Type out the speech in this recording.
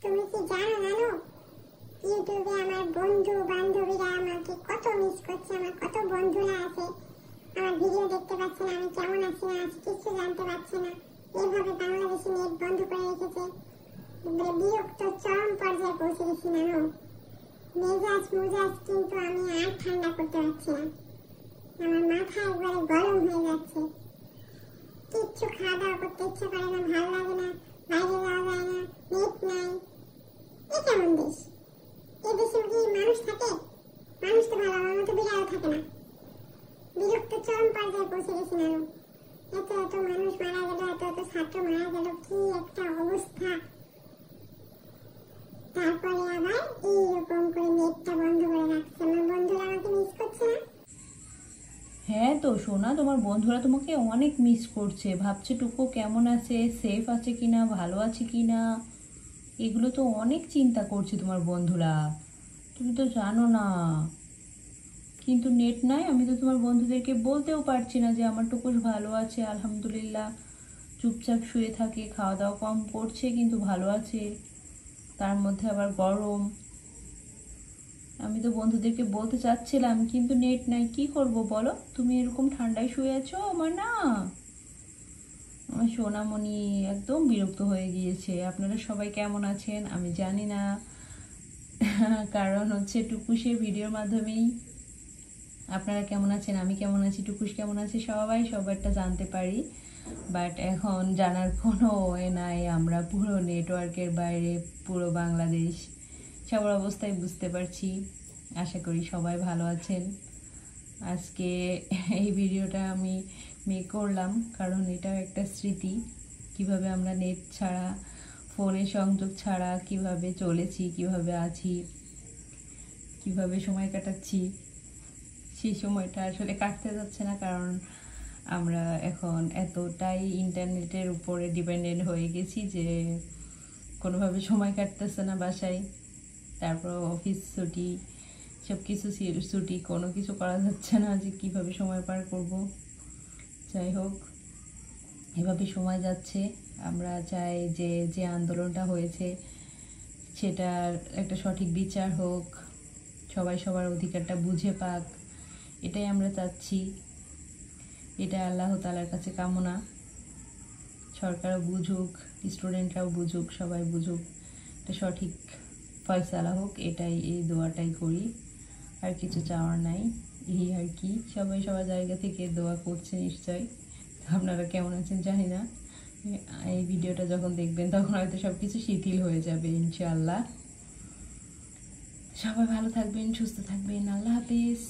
তুমি কি জানো ইউটিউবে আমার বন্ধু বান্ধবীরা আমাকে কত মিস করছে। আমার কত বন্ধুরা আছে আমার ভিডিও দেখতে পাচ্ছে না, আমি কেমন আছি না আছি কিছু জানতে পারছে না। এভাবে বাংলাদেশে নেট বন্ধ করে রেখেছে। বিরক্ত চরম পর্যায়ে পৌঁছে গেছি না। মেজাজ কিন্তু আমি আর ঠান্ডা করতে পারছি না। আমার মাথা একবারে গরম হয়ে যাচ্ছে। কিচ্ছু খাওয়া দাওয়া করতে ইচ্ছে করে না, ভালো লাগে না, বাইরে যাওয়া যায় না, নেট নাই। এ কেমন দেশ? এই দেশে কি মানুষ থাকে? মানুষ তো ভালো, আমার মতো বিড়াল থাকে না। বিরক্ত চরম পর্যায়ে পৌঁছে গেছি না। এত মানুষ মারা গেল, এত ছাত্র মারা গেল, কি একটা অবস্থা। তারপরে আবার এইরকম করে নেটটা বন্ধ করে রাখছে। আমার বন্ধুরা আমাকে মিস করছে না? হ্যাঁ তো সোনা, তোমার বন্ধুরা তোমাকে অনেক মিস করছে। ভাবছে টুকু কেমন আছে, সেফ আছে কিনা, ভালো আছে কিনা, এগুলো তো অনেক চিন্তা করছে তোমার বন্ধুরা। তুমি তো জানো না, কিন্তু নেট নাই। আমি তো তোমার বন্ধুদেরকে বলতেও পারছি না যে আমার টুকুস ভালো আছে আলহামদুলিল্লাহ, চুপচাপ শুয়ে থাকে, খাওয়া দাওয়া কম করছে কিন্তু ভালো আছে। তার মধ্যে আবার গরম। আমি তো বন্ধুদেরকে বলতে চাচ্ছিলাম কিন্তু নেট নাই, কি করব বলো? তুমি এরকম ঠান্ডায় শুয়ে আছো, আমার সোনামণি একদম বিরক্ত হয়ে গিয়েছে। আপনারা সবাই কেমন আছেন আমি জানি না, কারণ হচ্ছে টুকুসের ভিডিওর মাধ্যমেই আপনারা কেমন আছেন, আমি কেমন আছি, টুকুস কেমন আছে সবাই সবারটা জানতে পারি। বাট এখন জানার কোনো এ নাই। আমরা পুরো নেটওয়ার্কের বাইরে, পুরো বাংলাদেশ সবার অবস্থায় বুঝতে পারছি। আশা করি সবাই ভালো আছেন। আজকে এই ভিডিওটা আমি মেক করলাম কারণ এটাও একটা স্মৃতি। কিভাবে আমরা নেট ছাড়া, ফোনে সংযোগ ছাড়া কিভাবে চলেছি, কিভাবে আছি, কিভাবে সময় কাটাচ্ছি। সেই সময়টা আসলে কাটতে যাচ্ছে না, কারণ আমরা এখন এতটাই ইন্টারনেটের উপরে ডিপেন্ডেন্ট হয়ে গেছি যে কোনোভাবে সময় কাটতেছে না বাসায়। তারপর অফিস ছুটি, সব কিছু ছুটি, কোনো কিছু করা যাচ্ছে না যে কীভাবে সময় পার করব। যাই হোক, এভাবে সময় যাচ্ছে। আমরা চাই যে যে আন্দোলনটা হয়েছে সেটার একটা সঠিক বিচার হোক, সবাই সবার অধিকারটা বুঝে পাক, এটাই আমরা চাচ্ছি। এটা আল্লাহ তাআলার কাছে কামনা। সরকারও বুঝুক, স্টুডেন্টরাও বুঝুক, সবাই বুঝুক, এটা সঠিক ফয়সালা হোক, এটাই, এই দোয়াটাই করি। আর কিছু চাওয়ার নাই, এই আর কি। সবাই সবার জায়গা থেকে দোয়া করছে নিশ্চয়। আপনারা কেমন আছেন জানি না। এই ভিডিওটা যখন দেখবেন তখন হয়তো সব কিছু শিথিল হয়ে যাবে ইনশাআল্লাহ। সবাই ভালো থাকবেন, সুস্থ থাকবেন। আল্লাহ হাফেজ।